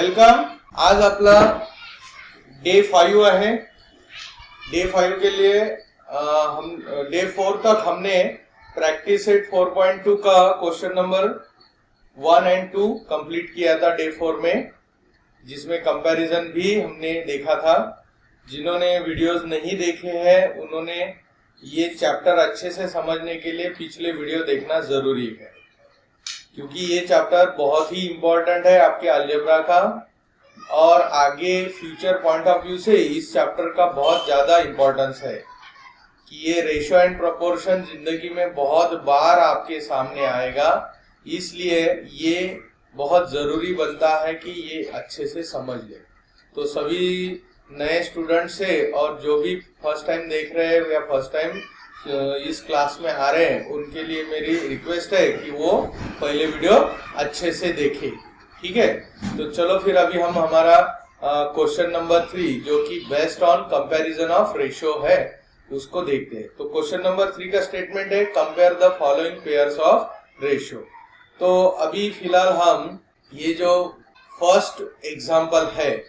Welcome. आज आपला day 5 आहे। डे 5 के लिए हम डे 4 तक हमने प्रैक्टिस सेट 4.2 का क्वेश्चन नंबर 1 और 2 कंप्लीट किया था डे 4 में, जिसमें कंपैरिजन भी हमने देखा था। जिन्होंने वीडियोस नहीं देखे हैं उन्होंने ये चैप्टर अच्छे से समझने के लिए पिछले वीडियो देखना जरूरी है, क्योंकि ये चैप्टर बहुत ही इम्पोर्टेंट है आपके अलजेब्रा का, और आगे फ्यूचर पॉइंट ऑफ व्यू से इस चैप्टर का बहुत ज्यादा इम्पोर्टेंस है कि ये रेशियो एंड प्रोपोर्शन जिंदगी में बहुत बार आपके सामने आएगा, इसलिए ये बहुत जरूरी बनता है कि ये अच्छे से समझ ले। तो सभी नए स्टूडेंट से और जो भी फर्स्ट टाइम देख रहे हैं या फर्स्ट टाइम इस क्लास में आ रहे हैं उनके लिए मेरी रिक्वेस्ट है कि वो पहले वीडियो अच्छे से देखें, ठीक है। तो चलो फिर अभी हम हमारा क्वेश्चन नंबर 3 जो कि based on comparison of ratio है उसको देखते हैं। तो क्वेश्चन नंबर 3 का स्टेटमेंट है compare the following pairs of ratio. तो अभी फिलहाल हम ये जो फर्स्ट एग्जाम्पल है,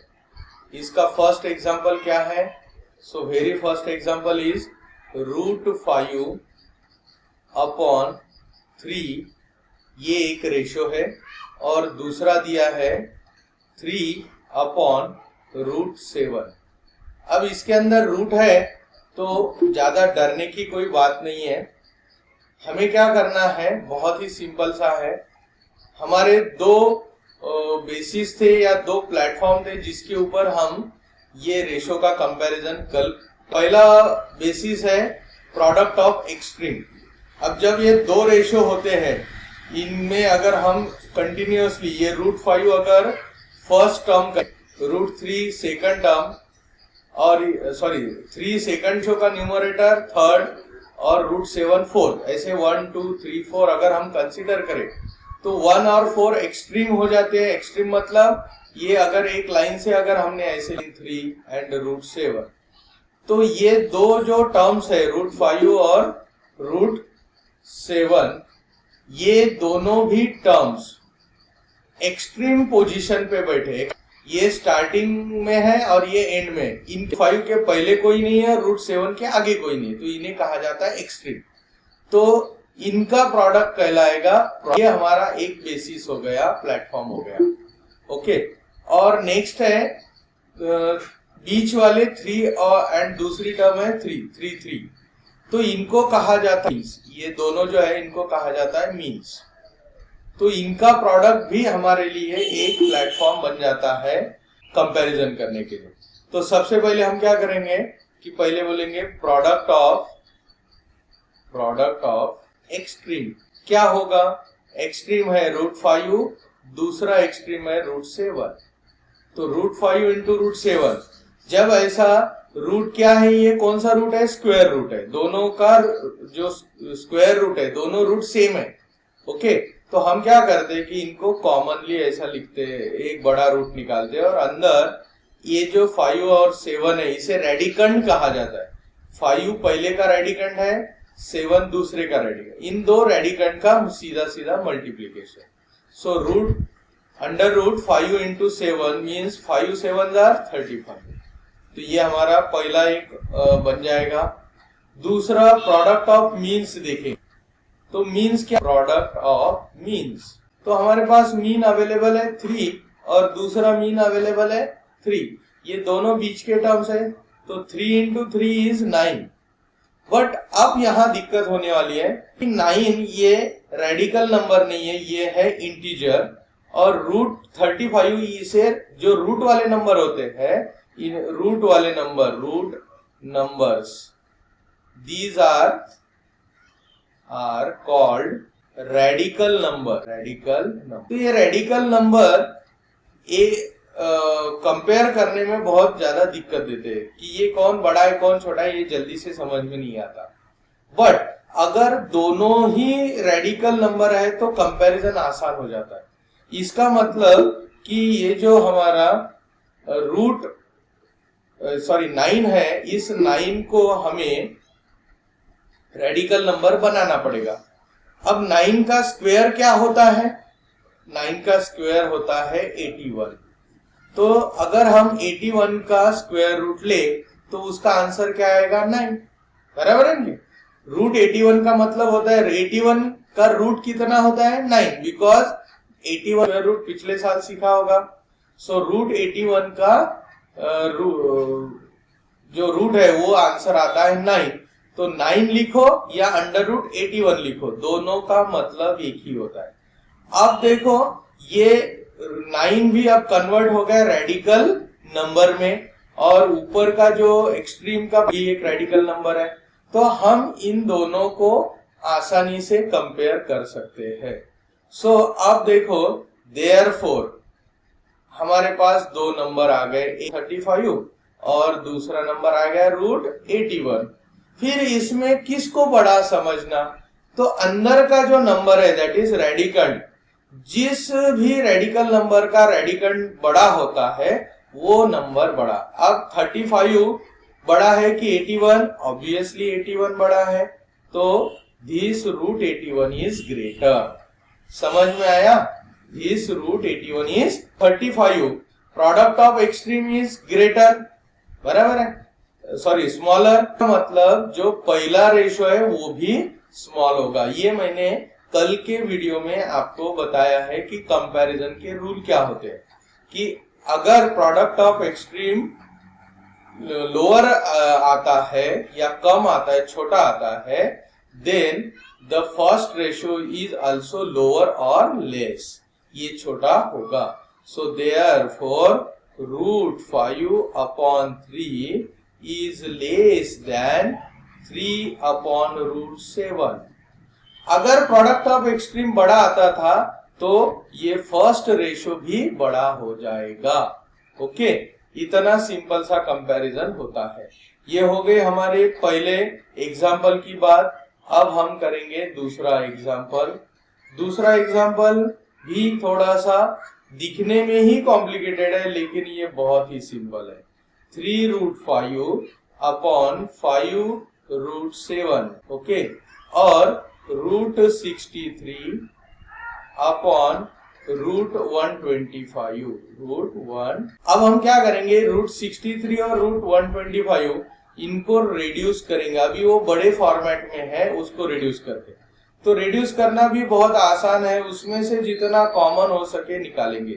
इसका फर्स्ट एग्जाम्पल क्या है? So very first example is √5 upon 3, ये एक रेशियो है, और दूसरा दिया है 3 अपॉन √7। अब इसके अंदर रूट है तो ज्यादा डरने की कोई बात नहीं है। हमें क्या करना है, बहुत ही सिंपल सा है। हमारे दो बेसिस थे या दो प्लेटफॉर्म थे जिसके ऊपर हम ये रेशियो का कंपैरिजन कर। पहला बेसिस है प्रोडक्ट ऑफ एक्सट्रीम। अब जब ये दो रेशियो होते हैं, इनमें अगर हम कंटिन्यूअसली ये √5 अगर फर्स्ट टर्म का, √3 सेकंड टर्म, और 3 सेकंड शो का न्यूमरेटर थर्ड और √7 फोर्थ, ऐसे 1 2 3 4 अगर हम कंसीडर करें तो 1 और 4 एक्सट्रीम हो जाते हैं। एक्सट्रीम मतलब ये अगर एक लाइन से अगर हमने ऐसे 3 एंड √7, तो ये दो जो टर्म्स है √5 और √7, ये दोनों भी टर्म्स एक्सट्रीम पोजीशन पे बैठे। ये स्टार्टिंग में है और ये एंड में। इन 5 के पहले कोई नहीं है, √7 के आगे कोई नहीं है, तो इन्हें कहा जाता है एक्सट्रीम। तो इनका प्रोडक्ट कहलाएगा। ये हमारा एक बेसिस हो गया, प्लेटफॉर्म हो गया, ओके। और नेक्स्ट है बीच वाले 3 और एंड दूसरी टर्म है 3 तो इनको कहा जाता है, ये दोनों जो है इनको कहा जाता है मीन्स। तो इनका प्रोडक्ट भी हमारे लिए एक प्लेटफॉर्म बन जाता है कंपैरिजन करने के लिए। तो सबसे पहले हम क्या करेंगे कि पहले बोलेंगे प्रोडक्ट ऑफ एक्सट्रीम। क्या होगा? एक्सट्रीम है √5, दूसरा एक्सट्रीम है √7। तो √5 इंटू √7, जब ऐसा रूट क्या है, ये कौन सा रूट है? स्क्वायर रूट है। दोनों का जो स्क्वायर रूट है, दोनों रूट सेम है, ओके। तो हम क्या करते हैं कि इनको कॉमनली ऐसा लिखते हैं, एक बड़ा रूट निकालते हैं और अंदर ये जो 5 और 7 है इसे रेडिकंड कहा जाता है। 5 पहले का रेडिकंड है, 7 दूसरे का रेडिकंड। इन दो रेडिकंड का सीधा सीधा मल्टीप्लीकेशन। सो √5 इंटू 7 मीन्स 5 7 35। तो ये हमारा पहला एक बन जाएगा। दूसरा प्रोडक्ट ऑफ मीन्स देखेंगे। तो मीन्स क्या? प्रोडक्ट ऑफ मीन्स, तो हमारे पास मीन अवेलेबल है 3 और दूसरा मीन अवेलेबल है 3। ये दोनों बीच के टर्म्स है, तो 3 इंटू 3 इज 9। बट अब यहाँ दिक्कत होने वाली है कि 9 ये रेडिकल नंबर नहीं है, ये है इंटीजर। और √35 इसे जो रूट वाले नंबर होते हैं, इन रूट वाले number, root numbers, these are called radical number. तो ये रेडिकल नंबर कंपेयर करने में बहुत ज्यादा दिक्कत देते हैं कि ये कौन बड़ा है कौन छोटा है, ये जल्दी से समझ में नहीं आता। बट अगर दोनों ही रेडिकल नंबर है तो कंपैरिजन आसान हो जाता है। इसका मतलब कि ये जो हमारा 9 है, इस 9 को हमें रेडिकल नंबर बनाना पड़ेगा। अब 9 का स्क्वायर क्या होता है? 9 का स्क्वायर होता है 81। तो अगर हम 81 का स्क्वायर रूट ले तो उसका आंसर क्या आएगा 9, बराबर है नहीं। रूट 81 का मतलब होता है 81 का रूट कितना होता है 9, बिकॉज 81 स्क्वायर रूट पिछले साल सीखा होगा। सो रूट 81 का जो रूट है वो आंसर आता है 9। तो 9 लिखो या अंडर रूट 81 लिखो, दोनों का मतलब एक ही होता है। अब देखो ये 9 भी अब कन्वर्ट हो गया रेडिकल नंबर में, और ऊपर का जो एक्सट्रीम का भी एक रेडिकल नंबर है, तो हम इन दोनों को आसानी से कंपेयर कर सकते हैं। सो अब देखो देयरफॉर हमारे पास दो नंबर आ गए, 35 और दूसरा नंबर आ गया रूट 81। फिर इसमें किसको बड़ा समझना, तो अंदर का जो नंबर है दैट इज रेडिकल, जिस भी रेडिकल नंबर का रेडिकल बड़ा होता है वो नंबर बड़ा। अब 35 बड़ा है कि 81, ऑब्वियसली 81 बड़ा है, तो दिस रूट 81 इज ग्रेटर। समझ में आया? This root 81 is 35, product of extreme is greater, बराबर है, सॉरी स्मॉलर, मतलब जो पहला रेशो है वो भी स्मॉल होगा। ये मैंने कल के वीडियो में आपको बताया है कि कंपैरिजन के रूल क्या होते हैं, कि अगर प्रोडक्ट ऑफ एक्सट्रीम लोअर आता है या कम आता है, छोटा आता है, then the first ratio is also lower और लेस, ये छोटा होगा। So therefore root 5/3 is less than 3/√7। अगर प्रोडक्ट ऑफ एक्सट्रीम बड़ा आता था तो ये फर्स्ट रेशो भी बड़ा हो जाएगा। ओके, इतना सिंपल सा कंपैरिजन होता है। ये हो गए हमारे पहले एग्जाम्पल की बात। अब हम करेंगे दूसरा एग्जाम्पल। दूसरा एग्जाम्पल भी थोड़ा सा दिखने में ही कॉम्प्लिकेटेड है, लेकिन ये बहुत ही सिंपल है। 3√5/5√7, ओके, और √63/√125, अब हम क्या करेंगे, √63 और √125 इनको रिड्यूस करेंगे। अभी वो बड़े फॉर्मेट में है, उसको रिड्यूस करके, तो रिड्यूस करना भी बहुत आसान है, उसमें से जितना कॉमन हो सके निकालेंगे।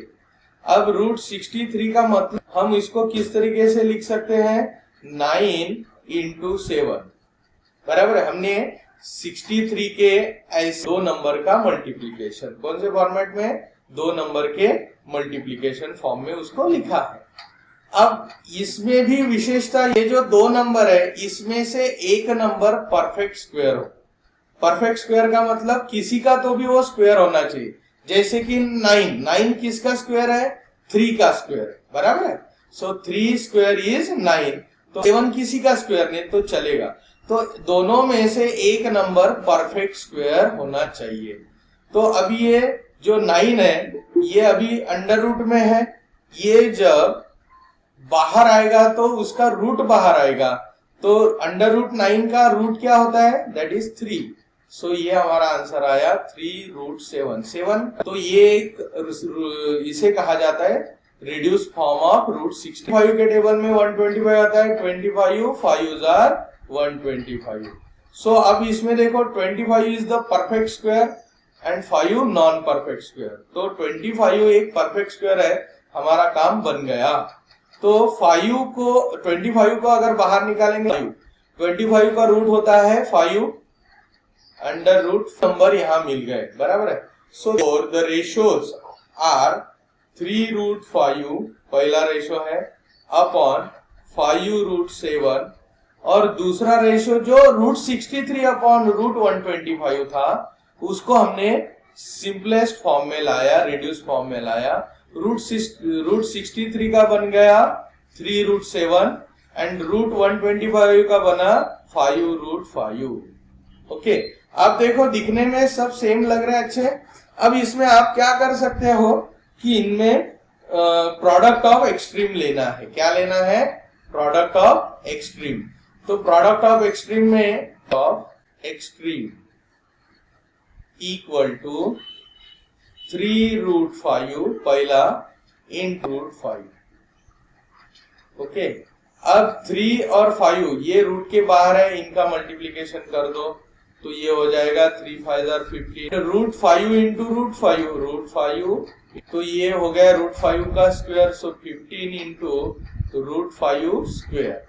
अब √63 का मतलब हम इसको किस तरीके से लिख सकते हैं, 9 × 7, बराबर है। हमने 63 के ऐसे दो नंबर का मल्टीप्लीकेशन, कौन से फॉर्मेट में, दो नंबर के मल्टीप्लीकेशन फॉर्म में उसको लिखा है। अब इसमें भी विशेषता, ये जो दो नंबर है इसमें से एक नंबर परफेक्ट स्क्वायर हो। परफेक्ट स्क्वायर का मतलब किसी का तो भी वो स्क्वायर होना चाहिए, जैसे कि 9 किसका स्क्वायर है, 3 का स्क्वायर, बराबर है। सो 3 स्क्वायर इज 9, तो 7 किसी का स्क्वायर नहीं तो चलेगा। तो दोनों में से एक नंबर परफेक्ट स्क्वायर होना चाहिए। तो अभी ये जो 9 है ये अभी अंडर रूट में है, ये जब बाहर आएगा तो उसका रूट बाहर आएगा, तो अंडर रूट 9 का रूट क्या होता है, दैट इज 3। सो ये हमारा आंसर आया 3√7। तो ये इसे कहा जाता है रिड्यूस फॉर्म ऑफ √65 के टेबल में 125 आता है, 25 5s are 125। सो अब इसमें देखो 25 is the perfect square and 5 non perfect square, तो 25 एक परफेक्ट स्क्वायर है, हमारा काम बन गया। तो 25 को अगर बाहर निकालेंगे, 25 का रूट होता है 5, अंडर रूट नंबर यहां मिल गए, बराबर है। सो द रेशियोज आर 3√5 पहला रेशो है अपॉन 5√7, और दूसरा रेशो जो √63/√125 था उसको हमने सिंपलेस्ट फॉर्म में लाया, रिड्यूस फॉर्म में लाया। √63 का बन गया 3√7 एंड √125 का बना 5√5। ओके, अब देखो दिखने में सब सेम लग रहा है, अच्छे। अब इसमें आप क्या कर सकते हो कि इनमें प्रोडक्ट ऑफ एक्सट्रीम लेना है। क्या लेना है, प्रोडक्ट ऑफ एक्सट्रीम। तो प्रोडक्ट ऑफ एक्सट्रीम में ऑफ एक्सट्रीम इक्वल टू 3√5 पहला इन √5, ओके, अब 3 और 5 ये रूट के बाहर है, इनका मल्टीप्लीकेशन कर दो तो ये हो जाएगा 3 5 15 रूट 5 इंटू रूट 5 तो ये हो गया रूट 5 का स्क्वायर, सो 15 इंटू रूट 5 स्क्वायर।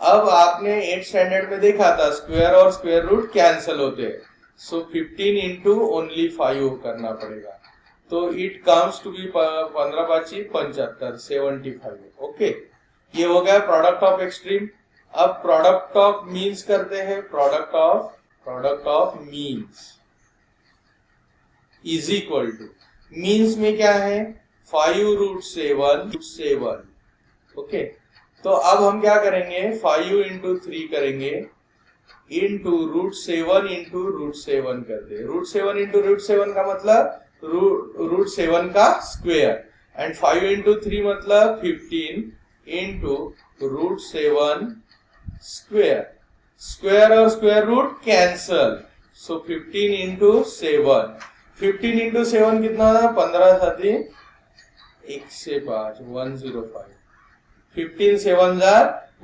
अब आपने 8th स्टैंडर्ड में देखा था स्क्वायर और स्क्वायर रूट कैंसिल होते हैं, सो 15 इंटू ओनली 5 करना पड़ेगा, तो it comes to be 15 5 75 75। Okay, ये हो गया प्रोडक्ट ऑफ एक्सट्रीम। अब प्रोडक्ट ऑफ मीन्स करते हैं, product of means is equal to, means में क्या है 5 रूट 7। ओके, तो अब हम क्या करेंगे 5 इंटू 3 करेंगे इंटू रूट 7 कर दे। रूट 7 इंटू रूट 7 का मतलब रूट 7 का स्क्वायर, एंड 5 इंटू 3 मतलब 15 इंटू रूट 7 स्क्वायर। स्क्वायर और स्क्वायर रूट कैंसल, सो 15 इंटू 7। 15 इंटू 7 कितना था 15 साथी 1 से 5 105। 15 7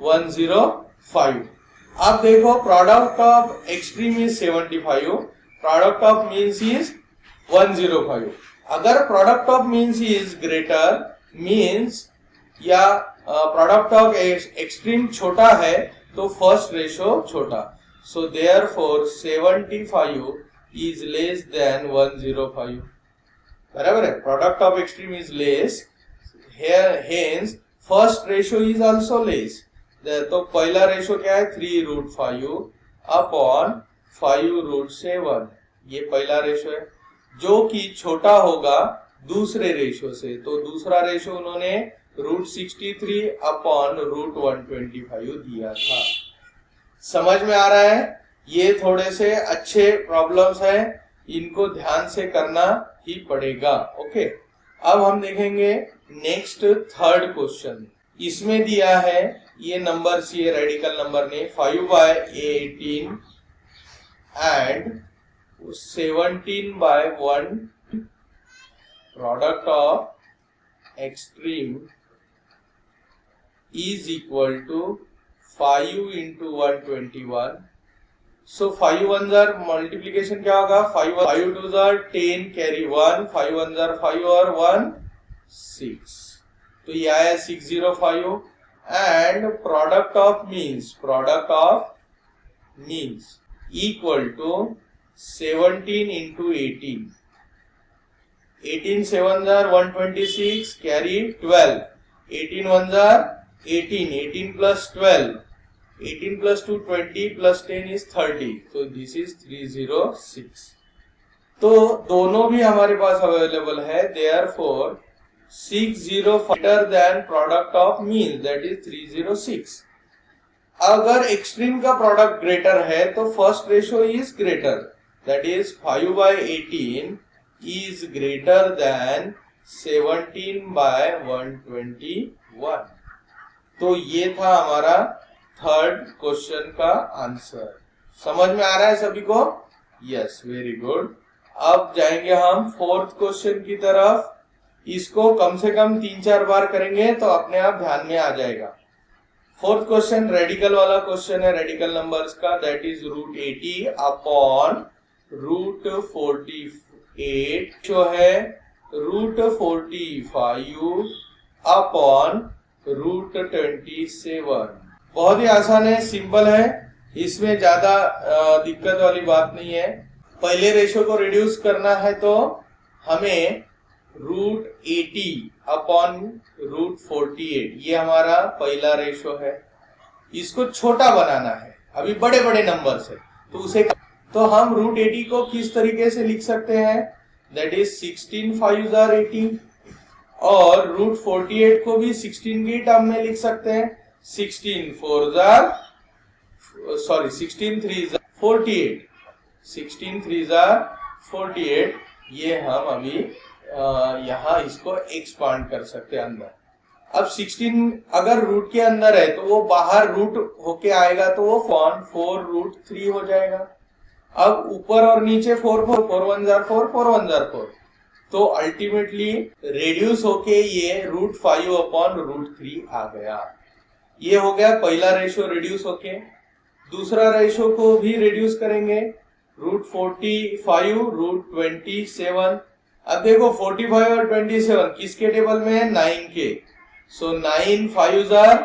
105। अब देखो product of extreme is 75, product of means is 105। अगर product of means is greater means या प्रोडक्ट ऑफ एक्सट्रीम छोटा है तो फर्स्ट रेशो छोटा, so therefore 75 is less then 105। बराबर है, product of extreme is less, hence first ratio is also less. तो पहला रेशो क्या है 3 रूट 5 अपॉन 5 रूट 7, ये पहला रेशो है जो कि छोटा होगा दूसरे रेशो से, तो दूसरा रेशो उन्होंने रूट 63 अपॉन रूट 125 दिया था। समझ में आ रहा है? ये थोड़े से अच्छे प्रॉब्लम्स हैं, इनको ध्यान से करना ही पड़ेगा। ओके, अब हम देखेंगे नेक्स्ट थर्ड क्वेश्चन। इसमें दिया है ये नंबर ये रेडिकल नंबर ने 5/18 and 17/1 product of extreme is equal to 5 into 121। so 5 ones are multiplication क्या होगा 5 2s are 10 carry 1, 5 ones are 5 और 1 6, तो ये आया 605। And product of means equal to 17 into 18। 18 7s are 126 carry 12, 18 ones are 18, 18 plus 12, 18 plus 2 20 plus 10 is 30, so this is 306। तो दोनों भी हमारे पास अवेलेबल है, therefore 60 greater than product of means, that is 306। अगर एक्सट्रीम का प्रोडक्ट ग्रेटर है तो first ratio is greater, that is 5/18 is greater than 17/121। तो ये था हमारा थर्ड क्वेश्चन का आंसर। समझ में आ रहा है सभी को? Yes, very good. अब जाएंगे हम फोर्थ क्वेश्चन की तरफ। इसको कम से कम 3-4 बार करेंगे तो अपने आप ध्यान में आ जाएगा। फोर्थ क्वेश्चन रेडिकल वाला क्वेश्चन है, रेडिकल नंबर्स का, that is root 80 upon root 48 जो है रूट 45 अपॉन रूट 27। बहुत ही आसान है, सिंपल है, इसमें ज्यादा दिक्कत वाली बात नहीं है। पहले रेशो को रिड्यूस करना है तो हमें रूट 80 अपॉन रूट 48, ये हमारा पहला रेशो है। इसको छोटा बनाना है, अभी बड़े बड़े नंबर से, तो हम रूट 80 को किस तरीके से लिख सकते हैं, दैट इज 16 5s are 80, और रूट 48 को भी 16 की टर्म में लिख सकते हैं, 16 3s are 48, 16 3s are 48। ये हम अभी यहाँ इसको एक्सपांड कर सकते हैं अंदर। अब 16 अगर रूट के अंदर है तो वो बाहर रूट होके आएगा तो वो 4 रूट 3 हो जाएगा। अब ऊपर और नीचे 4 1s are 4 4 1s are 4, तो अल्टीमेटली रेड्यूस होके ये √5/√3 आ गया। ये हो गया पहला रेशो रेड्यूस होके। दूसरा रेशो को भी रेड्यूस करेंगे, √45 √27। अब देखो 45 और 27 किसके टेबल में है? 9 के। सो 9 5s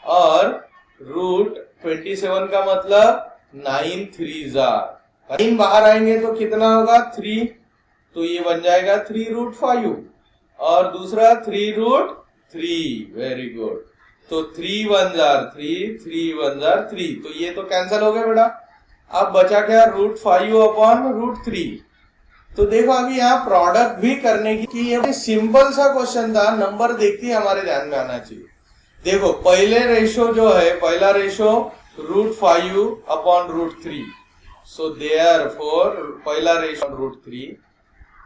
और √27 का मतलब 9 3s। 9 बाहर आएंगे तो कितना होगा? 3। तो ये बन जाएगा 3√5 और दूसरा 3√3। Very good. तो 3 1s 3, 3 1s 3। तो ये तो कैंसिल हो गया बेटा। अब बचा क्या? √5/√3। तो देखो अभी यहाँ प्रोडक्ट भी करने की ये सिंपल सा क्वेश्चन था, नंबर देखते ही हमारे ध्यान में आना चाहिए। देखो पहले रेशो जो है, पहला रेशो √5/√3। सो देयरफॉर पहला रेशो √3,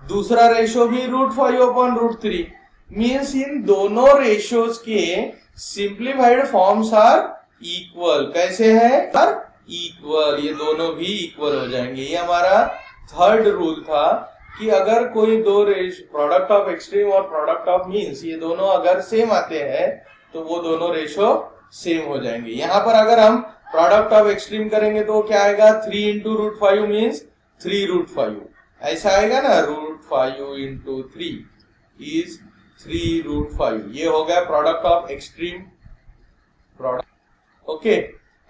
दूसरा रेशो भी √5/√3। मीन्स इन दोनों रेशियोज के सिंप्लीफाइड फॉर्म्स आर इक्वल। कैसे है? इक्वल। ये दोनों भी इक्वल हो जाएंगे। ये हमारा थर्ड रूल था कि अगर कोई दो रेशो, प्रोडक्ट ऑफ एक्सट्रीम और प्रोडक्ट ऑफ मीन्स, ये दोनों अगर सेम आते हैं तो वो दोनों रेशो सेम हो जाएंगे। यहां पर अगर हम प्रोडक्ट ऑफ एक्सट्रीम करेंगे तो क्या आएगा? 3 × √5 मीन्स 3√5। ऐसा आएगा ना, √5 × 3 इज 3√5। ये हो गया product of extreme product. Okay.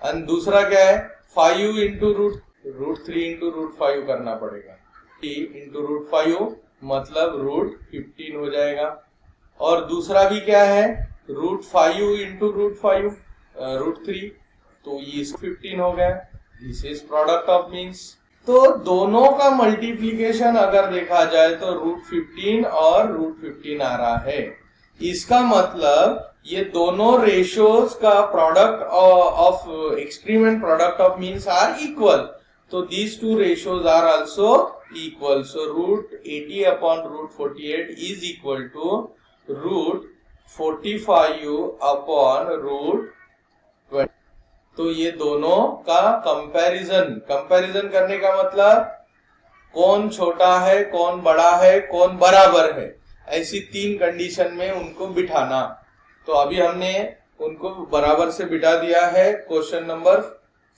And दूसरा क्या है? 5 × √3 × √5 करना पड़ेगा। 3 × √5 मतलब √15 हो जाएगा। और दूसरा भी क्या है? √5 × √3, तो ये 15 हो गया। This is product of means. तो दोनों का मल्टीप्लीकेशन अगर देखा जाए तो √15 और √15 आ रहा है। इसका मतलब ये दोनों रेशियोज का product of extreme and product of means are equal. तो these two ratios are also equal. So √80/√48 is equal to √45/√20। तो ये दोनों का कंपैरिजन करने का मतलब कौन छोटा है, कौन बड़ा है, कौन बराबर है, ऐसी 3 कंडीशन में उनको बिठाना। तो अभी हमने उनको बराबर से बिठा दिया है। क्वेश्चन नंबर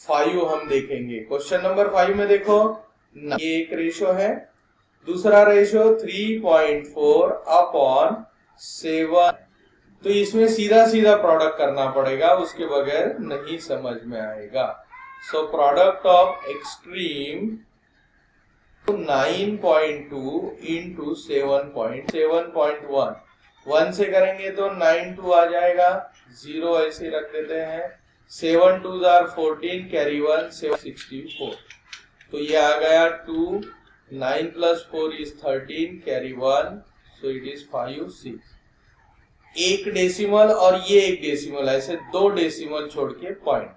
5 हम देखेंगे। क्वेश्चन नंबर 5 में देखो, ये एक रेशो है, दूसरा रेशो 3.4/7। तो इसमें सीधा सीधा प्रोडक्ट करना पड़ेगा, उसके बगैर नहीं समझ में आएगा। So product of extreme 9.2 × 7.1। 1 से करेंगे तो 9 2 आ जाएगा, 0 ऐसे रख देते हैं। 7 2s are 14, कैरी 1, 7 64। तो ये आ गया 2, 9 + 4 is 13, carry 1, so it is 5 6। एक डेसिमल और ये एक डेसिमल, ऐसे 2 डेसिमल छोड़ के पॉइंट।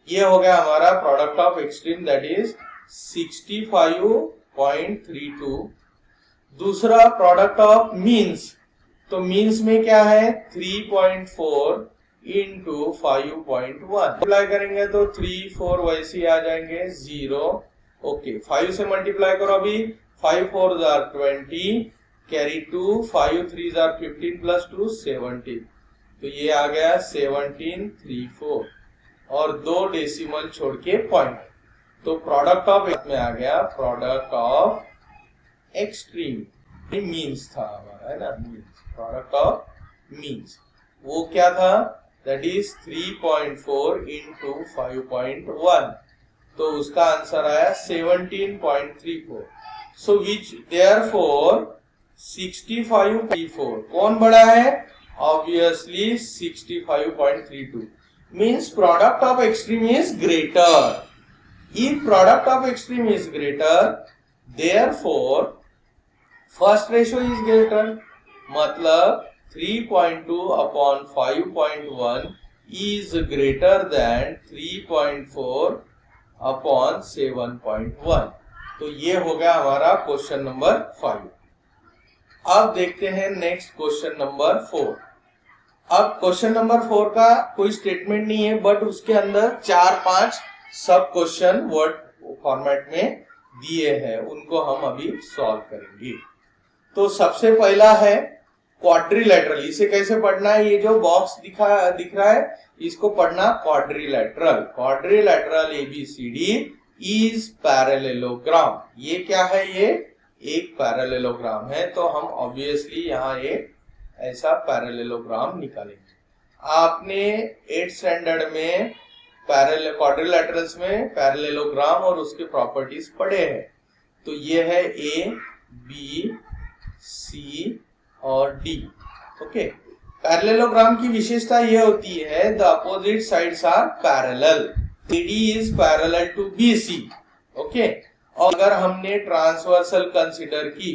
ये हो गया हमारा product of extreme, that is 65.32। दूसरा प्रोडक्ट ऑफ मीन्स, तो मीन्स में क्या है? 3.4 × 5.1। मल्टीप्लाई करेंगे तो 3 4 वैसे आ जाएंगे, 0। ओके, 5 से मल्टीप्लाई करो अभी। 5 4s are 20, carry 2, 5 3s are 15 + 2 17। तो ये आ गया 17 3 4 और 2 डेसिमल छोड़ के पॉइंट। तो प्रोडक्ट ऑफ में आ गया प्रोडक्ट ऑफ एक्सट्रीम। मीन्स था हमारा, है ना, मीन्स, प्रोडक्ट ऑफ मीन्स। वो क्या था? That is 3.4 × 5.1। तो उसका आंसर आया 17.34। सो विच देयरफॉर 65.34 कौन बड़ा है? Obviously 65.32। Means product of extreme is greater. If product of extreme is greater, therefore first ratio is greater। मतलब 3.2/5.1 is greater than 3.4/7.1। तो ये हो गया हमारा क्वेश्चन नंबर 5। अब देखते हैं नेक्स्ट क्वेश्चन नंबर 4। अब क्वेश्चन नंबर 4 का कोई स्टेटमेंट नहीं है, बट उसके अंदर 4-5 सब क्वेश्चन वर्ड फॉर्मेट में दिए हैं, उनको हम अभी सॉल्व करेंगे। तो सबसे पहला है क्वाड्रिलेटरल। इसे कैसे पढ़ना है, ये जो बॉक्स दिख रहा है इसको पढ़ना quadrilateral. Quadrilateral ABCD is parallelogram. ये क्या है, ये एक पैरेललोग्राम है, तो हम ऑब्वियसली यहाँ एक ऐसा पैरेललोग्राम निकालेंगे। आपने 8th स्टैंडर्ड में क्वाड्रिलेटरल्स में पैरेललोग्राम और उसके प्रॉपर्टीज पढ़े हैं। तो ये है ए, बी, सी और डी। ओके, पैरेललोग्राम की विशेषता ये होती है the opposite sides are parallel. AD is parallel to BC। Okay, और अगर हमने ट्रांसवर्सल कंसीडर की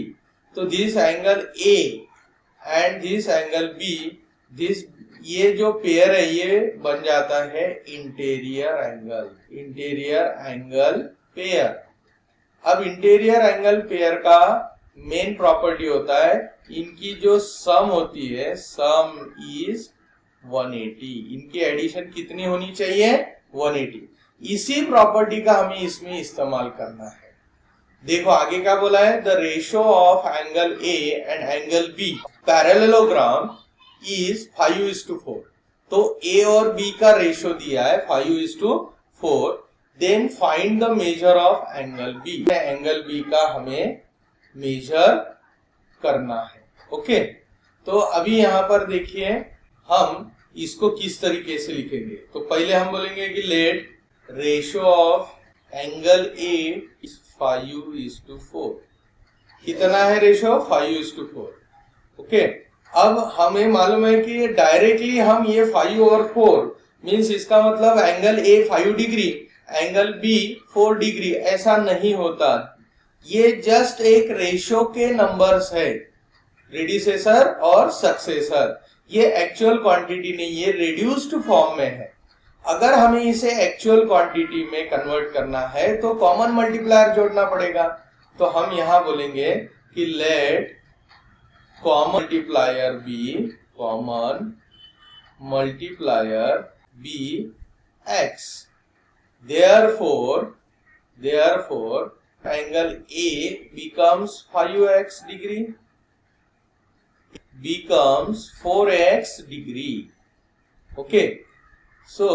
तो this angle A and this angle B, this ये जो पेयर है ये बन जाता है interior angle, interior angle pair. अब इंटीरियर एंगल पेयर का मेन प्रॉपर्टी होता है इनकी जो सम होती है, सम इज 180। इनकी एडिशन कितनी होनी चाहिए, 180। इसी प्रॉपर्टी का हमें इसमें इस्तेमाल करना है। देखो आगे क्या बोला है, the ratio of angle A and angle B parallelogram is 5:4। तो ए और बी का रेशियो दिया है 5:4। Then find the measure of angle B. Angle B का हमें मेजर करना है। ओके, तो अभी यहां पर देखिए हम इसको किस तरीके से लिखेंगे। तो पहले हम बोलेंगे कि let ratio of angle A is 5:4। कितना है रेशियो, 5:4। ओके, अब हमें मालूम है कि डायरेक्टली हम ये 5/4 मीन्स इसका मतलब angle A 5 degree, angle B 4 degree, ऐसा नहीं होता। ये जस्ट एक रेशियो के नंबर्स है, प्रीडिसेसर और सक्सेसर। ये एक्चुअल क्वांटिटी नहीं, ये रिड्यूस्ड फॉर्म में है। अगर हमें इसे एक्चुअल क्वांटिटी में कन्वर्ट करना है तो कॉमन मल्टीप्लायर जोड़ना पड़ेगा। तो हम यहां बोलेंगे कि let common multiplier be x। therefore angle A becomes 5x degree, becomes 4x degree। Okay, so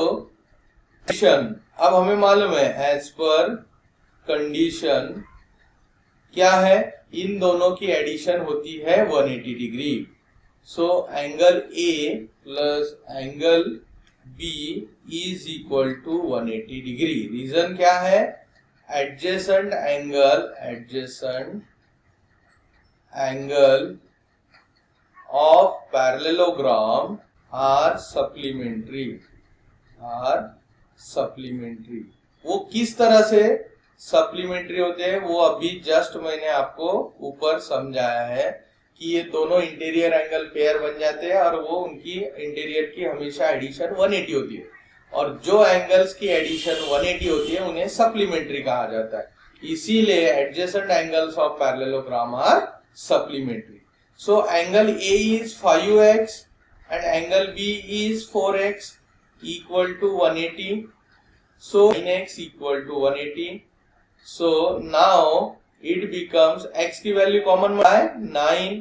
अब हमें मालूम है एज पर कंडीशन क्या है, इन दोनों की एडिशन होती है 180 degree. So angle A plus angle B is equal to 180 degree. Reason क्या है, adjacent angle of parallelogram are supplementary. वो किस तरह से सप्लीमेंट्री होते हैं वो अभी जस्ट मैंने आपको ऊपर समझाया है कि ये दोनों इंटीरियर एंगल पेयर बन जाते हैं और वो उनकी इंटीरियर की हमेशा एडिशन 180 होती है, और जो एंगल्स की एडिशन 180 होती है उन्हें सप्लीमेंट्री कहा जाता है। इसीलिए adjacent angles of parallelogram are supplementary. So angle A is 5x and angle B is 4x equal to 180. So 9x equal to 180. So now it becomes x की वैल्यू कॉमन है 9,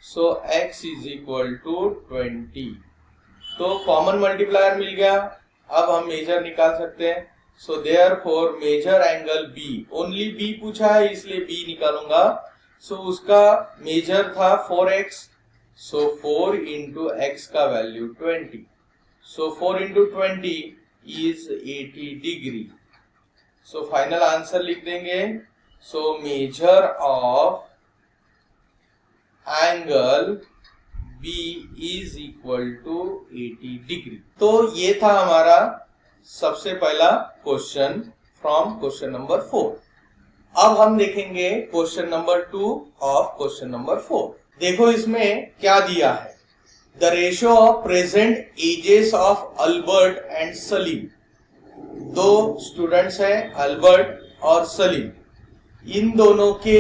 so x is equal to 20। तो common multiplier मिल गया। अब हम major निकाल सकते हैं। So therefore measure angle B, only B पूछा है इसलिए B निकालूंगा। So उसका मेजर था 4x, so 4 into x का value 20, so 4 into 20 is 80 degree. So final answer लिख देंगे। So major of angle B is equal to 80 degree. तो ये था हमारा सबसे पहला क्वेश्चन फ्रॉम क्वेश्चन नंबर 4। अब हम देखेंगे question number 2 of question number 4। देखो इसमें क्या दिया है, the ratio of present ages of Albert and Salim. दो स्टूडेंट्स हैं अल्बर्ट और सलीम, इन दोनों के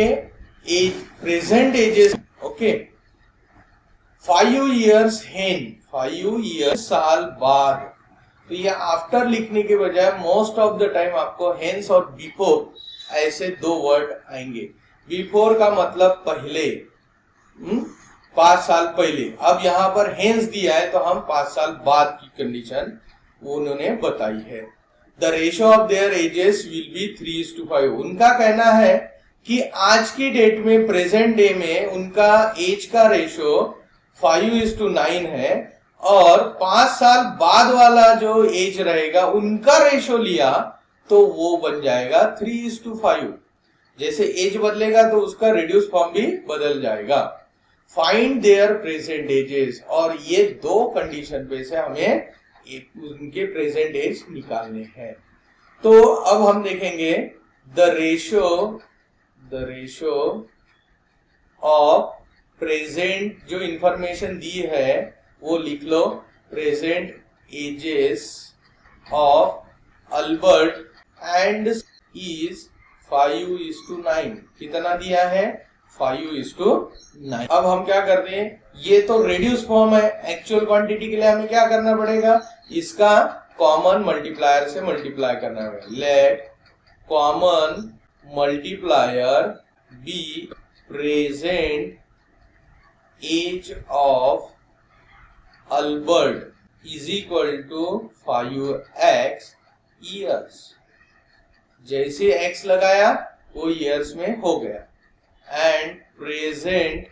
age present ages. Okay, 5 years हेन, 5 years साल बाद। तो ये आफ्टर लिखने के बजाय मोस्ट ऑफ द टाइम आपको हेंस और बिफोर ऐसे दो वर्ड आएंगे। बिफोर का मतलब पहले, 5 साल पहले। अब यहाँ पर हेंस दिया है तो हम 5 साल बाद की कंडीशन वो उन्होंने बताई है। The ratio of their edges will be 3:5। उनका कहना है कि आज की डेट में, प्रेजेंट डे में उनका एज का रेशियो 5:9 है, और 5 साल बाद वाला जो एज रहेगा उनका रेशियो लिया तो वो बन जाएगा 3:5। जैसे एज बदलेगा तो उसका रिड्यूस फॉर्म भी बदल जाएगा। फाइंड देयर प्रेजेंट एजेस, और ये दो कंडीशन पे से हमें उनके प्रेजेंट एज निकालने हैं। तो अब हम देखेंगे द रेशियो ऑफ प्रेजेंट, जो इंफॉर्मेशन दी है वो लिख लो, present ages of Albert and is 5:9। कितना दिया है? 5:9। अब हम क्या करते हैं, ये तो रेड्यूस फॉर्म है, एक्चुअल क्वांटिटी के लिए हमें क्या करना पड़ेगा, इसका कॉमन मल्टीप्लायर से मल्टीप्लाई करना पड़ेगा। Let common multiplier be present age of Albert is equal to 5x years. जैसे x लगाया वो ईयर्स में हो गया। And present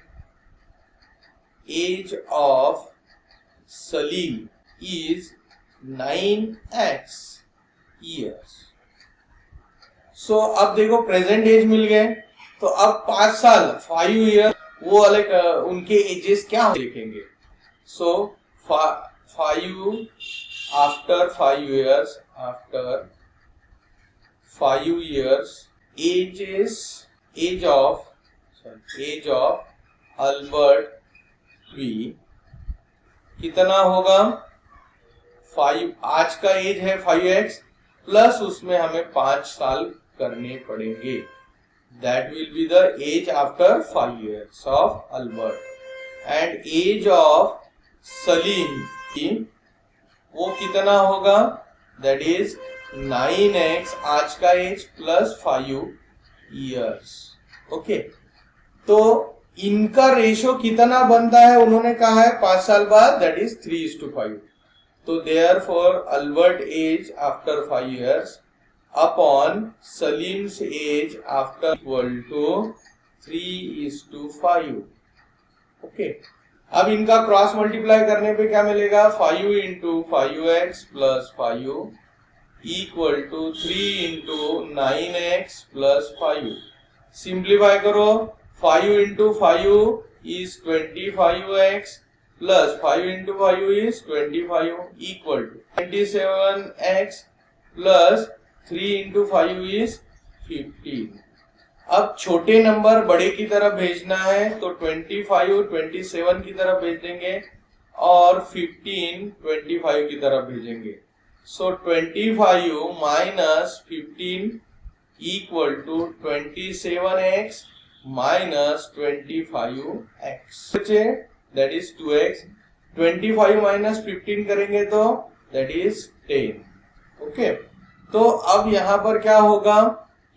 age of Salim is 9x years. So अब देखो प्रेजेंट एज मिल गए, तो अब 5 साल 5 ईयर वो अलग उनके एजेस क्या देखेंगे। सो 5 after 5 years, after 5 years, age of Albert B कितना होगा? 5, आज का एज है 5x, प्लस उसमें हमें 5 साल करने पड़ेंगे। That will be the age after 5 years of Albert. And age of Salim वो कितना होगा? दैट इज 9x आज का एज प्लस 5 ईयर्स। ओके, तो इनका रेशियो कितना बनता है उन्होंने कहा है 5 साल बाद, दैट इज 3:5। तो therefore Albert age after 5 years upon Salim's age after equal to 3:5। Okay, अब इनका क्रॉस मल्टीप्लाई करने पे क्या मिलेगा? 5 into 5x plus 5 equal to 3 into 9x plus 5। Simplify करो, 5 into 5 is 25x plus 5 into 5 is 25 equal to 27x plus 3 into 5 is 15। अब छोटे number बड़े की तरफ भेजना है तो 25 27 की तरफ भेज देंगे और 15 25 की तरफ भेजेंगे। So 25 minus 15 equal to 27x minus 25x, that is 2x। 25 minus 15 करेंगे तो that is 10। ओके, तो अब यहाँ पर क्या होगा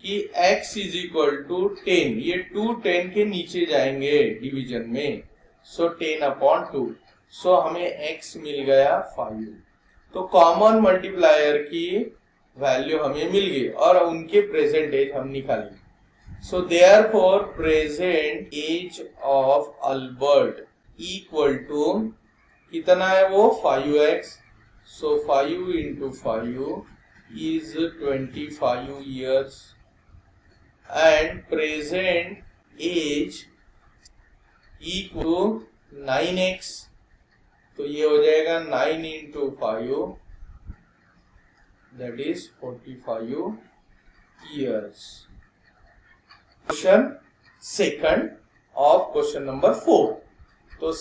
कि x is equal to 10, ये 2 10 के नीचे जाएंगे डिवीजन में, so 10/2। so हमें x मिल गया 5। तो कॉमन मल्टीप्लायर की वैल्यू हमें मिल गई और उनके प्रेजेंट एज हम निकालेंगे। So therefore present age of Albert equal to कितना है वो 5x। So 5 into 5 is 25 years and present age equal to 9x। तो ये हो जाएगा 9 into 5 that is 45 years। Question second of question number 4। तो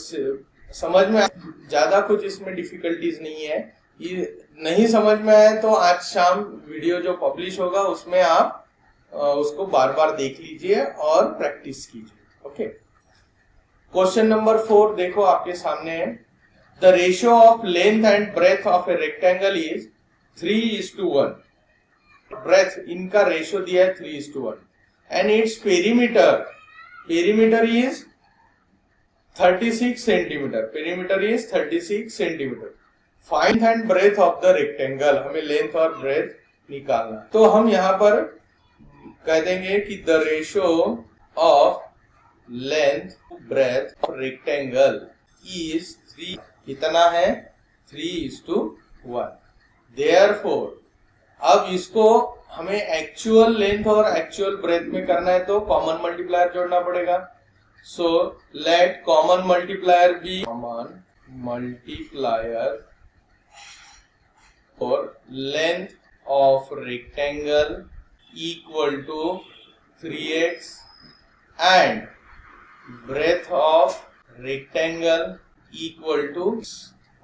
समझ में ज्यादा कुछ इसमें डिफिकल्टीज नहीं है। ये नहीं समझ में आए तो आज शाम वीडियो जो पब्लिश होगा उसमें आप उसको बार बार देख लीजिए और प्रैक्टिस कीजिए। ओके, क्वेश्चन नंबर 4 देखो आपके सामने है। The ratio of length and breadth of a rectangle is 3:1। breadth इनका रेशियो दिया है 3:1 and its perimeter is 36 centimetre, perimeter is 36 centimetre. Find and breadth of the rectangle, हमें लेंथ और ब्रेथ निकालना। तो हम यहाँ पर कह देंगे कि the ratio of length breadth of rectangle is 3, कितना है 3:1। देयरफॉर अब इसको हमें एक्चुअल लेंथ और एक्चुअल ब्रेथ में करना है तो कॉमन मल्टीप्लायर जोड़ना पड़ेगा। So let common multiplier B common multiplier for length of rectangle equal to 3x and breadth of rectangle equal to,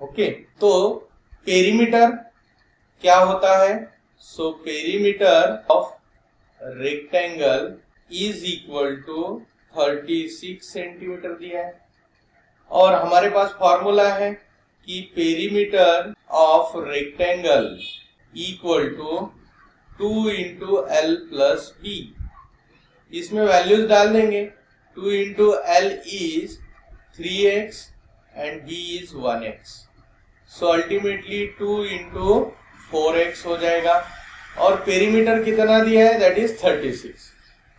okay. तो पेरीमीटर क्या होता है? So perimeter of rectangle is equal to 36 centimetre दिया है और हमारे पास फॉर्मूला है कि perimeter of rectangle equal to 2 into L plus B. इसमें वैल्यूज डाल देंगे। 2 into L is 3x and b is 1x। So ultimately 2 into 4x हो जाएगा और पेरीमीटर कितना दिया है दैट इज 36।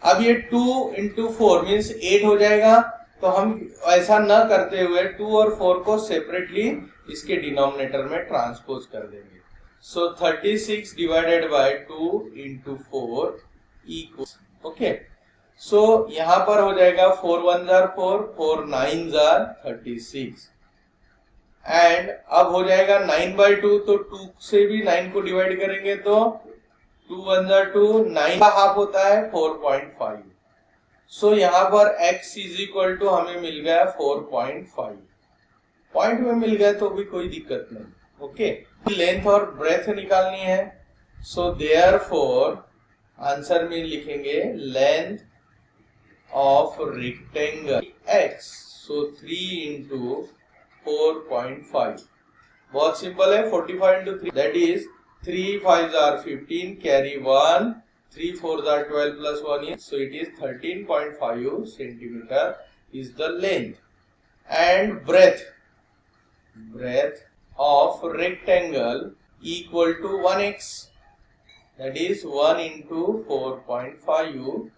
अब ये 2 इंटू 4 मीन्स 8 हो जाएगा। तो हम ऐसा न करते हुए 2 और 4 को सेपरेटली इसके डिनोमिनेटर में ट्रांसपोज कर देंगे। So 36 divided by 2 into 4 equal, okay. So यहाँ पर हो जाएगा 4 1 जार 4, 4 9 जार 36 एंड अब हो जाएगा 9/2। तो 2 से भी 9 को डिवाइड करेंगे तो 2 1 जार 2, 9 का हाफ होता है 4.5। सो यहाँ पर x इज इक्वल टू हमें मिल गया 4.5। पॉइंट में मिल गया तो भी कोई दिक्कत नहीं, ओके। लेंथ और ब्रेथ निकालनी है। सो देयरफॉर आंसर में लिखेंगे length of rectangle x, so 3 into 4.5। बहुत सिंपल है। 45 into 3 that is 3 5 are 15, carry 1, 3 4 are 12 plus 1 is, so it is 13.5 centimeter is the length. And breadth of rectangle equal to 1x, that is 1 into 4.5,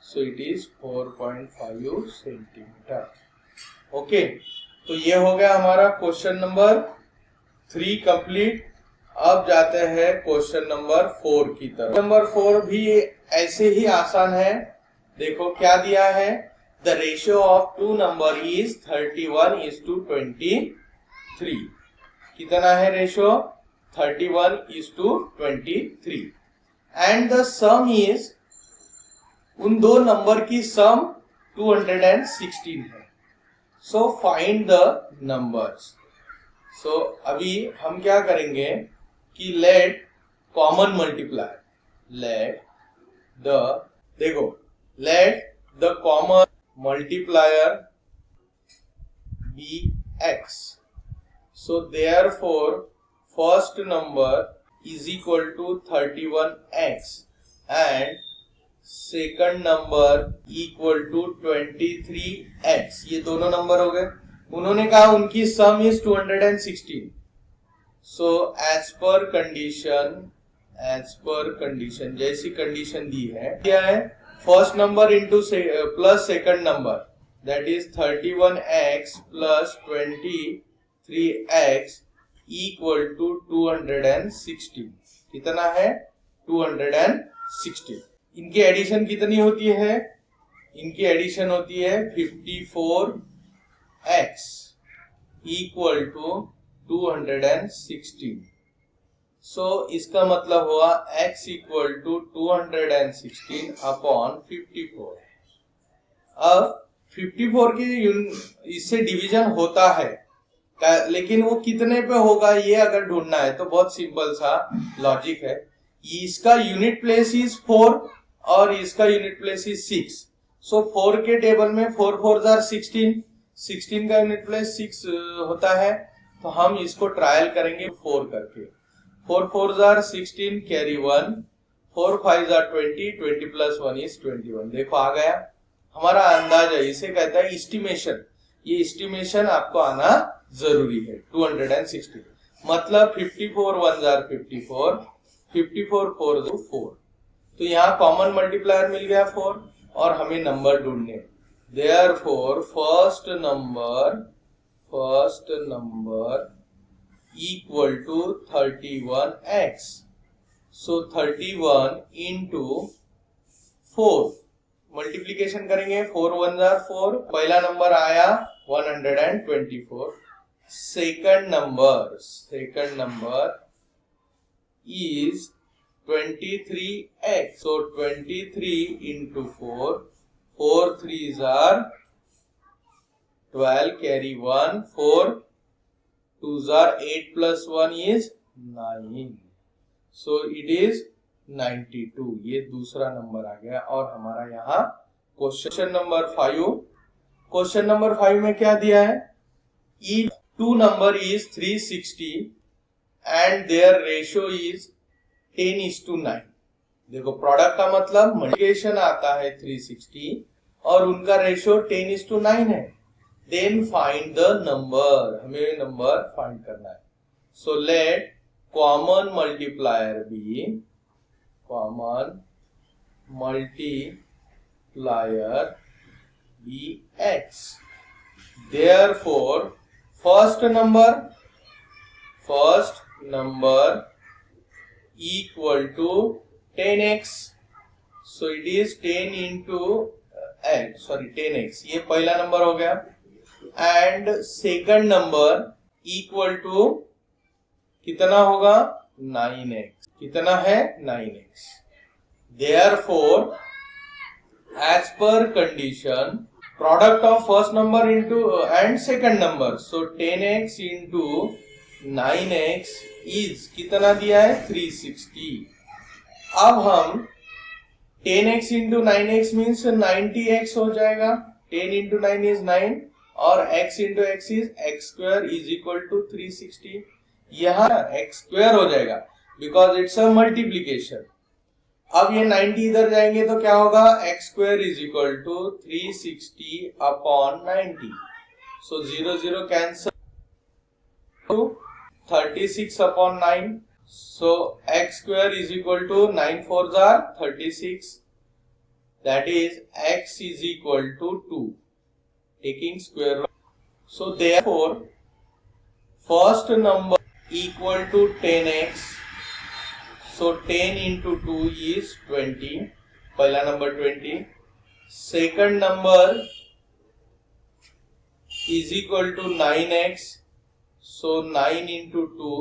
so it is 4.5 centimeter, okay। तो ये हो गया हमारा question number 3 complete. अब जाते हैं question number 4 की तरफ। नंबर 4 भी ऐसे ही आसान है। देखो क्या दिया है, the ratio of two number is 31:23। कितना है रेशियो? 31:23 एंड द सम इज, उन दो नंबर की सम 216 है। So find the numbers. So अभी हम क्या करेंगे कि let common multiplier, let the common multiplier be x। So therefore first number is equal to 31x and second number equal to 23x। ये दोनों नंबर हो गए। उन्होंने कहा उनकी sum is 216। So as per condition जैसी कंडीशन दी है, क्या है, first number into plus second number that is 31x plus 23x equal to 216। कितना है? 216। इनकी एडिशन कितनी होती है? इनकी एडिशन होती है 54x इक्वल टू 216। सो इसका मतलब हुआ x इक्वल टू 216 अपॉन 54। अब 54 की इससे डिवीजन होता है, लेकिन वो कितने पे होगा ये अगर ढूंढना है तो बहुत सिंपल सा लॉजिक है। इसका यूनिट प्लेस इज 4 और इसका यूनिट प्लेस इज 6। सो 4 के टेबल में 4 4 are 16, 16 का यूनिट प्लेस 6 होता है। तो हम इसको ट्रायल करेंगे 4 करके। 4 4 are 16, carry 1, 4 5 are 20, 20 plus 1 is 21। देखो आ गया हमारा अंदाजा, इसे कहता है एस्टिमेशन। ये एस्टिमेशन आपको आना जरूरी है। 260 मतलब 54 1 जार 54, 54 4 4। तो यहाँ कॉमन मल्टीप्लायर मिल गया 4 और हमें नंबर ढूंढने। Therefore first number equal to 31x। So 31 into 4 multiplication करेंगे। 4 1 जार 4, पहला नंबर आया 124। Second number is 23x. So 23 into 4, 4 3s are 12, carry 1, 4 2s are 8 plus 1 is 9. So it is 92। ये दूसरा नंबर आ गया। और हमारा यहाँ क्वेश्चन नंबर 5 में क्या दिया है? If two number is 360 and their ratio is 10:9। देखो प्रोडक्ट का मतलब मल्टीप्लिकेशन आता है 360 और उनका रेशियो 10:9 है। देन फाइंड द नंबर, हमें नंबर फाइंड करना है। So let common multiplier be x। Therefore first number equal to 10x। So it is 10 into 10x, ये पहला नंबर हो गया। And second number equal to कितना होगा? 9x। कितना है? 9x। Therefore as per condition, product of first number into and second number, so 10x into 9x is कितना दिया है? 360। अब हम 10x into 9x means 90x हो जाएगा। 10 into 9 is 9 और x into x is x square is equal to 360। यहाँ x square हो जाएगा because it's a multiplication। अब ये 90 इधर जाएंगे तो क्या होगा? x square is equal to 360 upon 90। So 0 0 cancel to 36 upon 9। So x square is equal to 9 4s are 36। That is x is equal to 2, taking square root। So therefore first number equal to 10x। So 10 into 2 is 20, पहला number 20। Second number is equal to 9x। So 9 into 2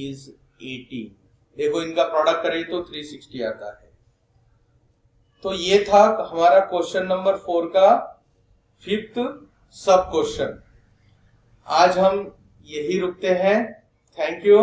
is 18। देखो इनका product करें तो 360 आता है। तो ये था हमारा क्वेश्चन नंबर 4 का 5th सब क्वेश्चन। आज हम यही रुकते हैं। Thank you.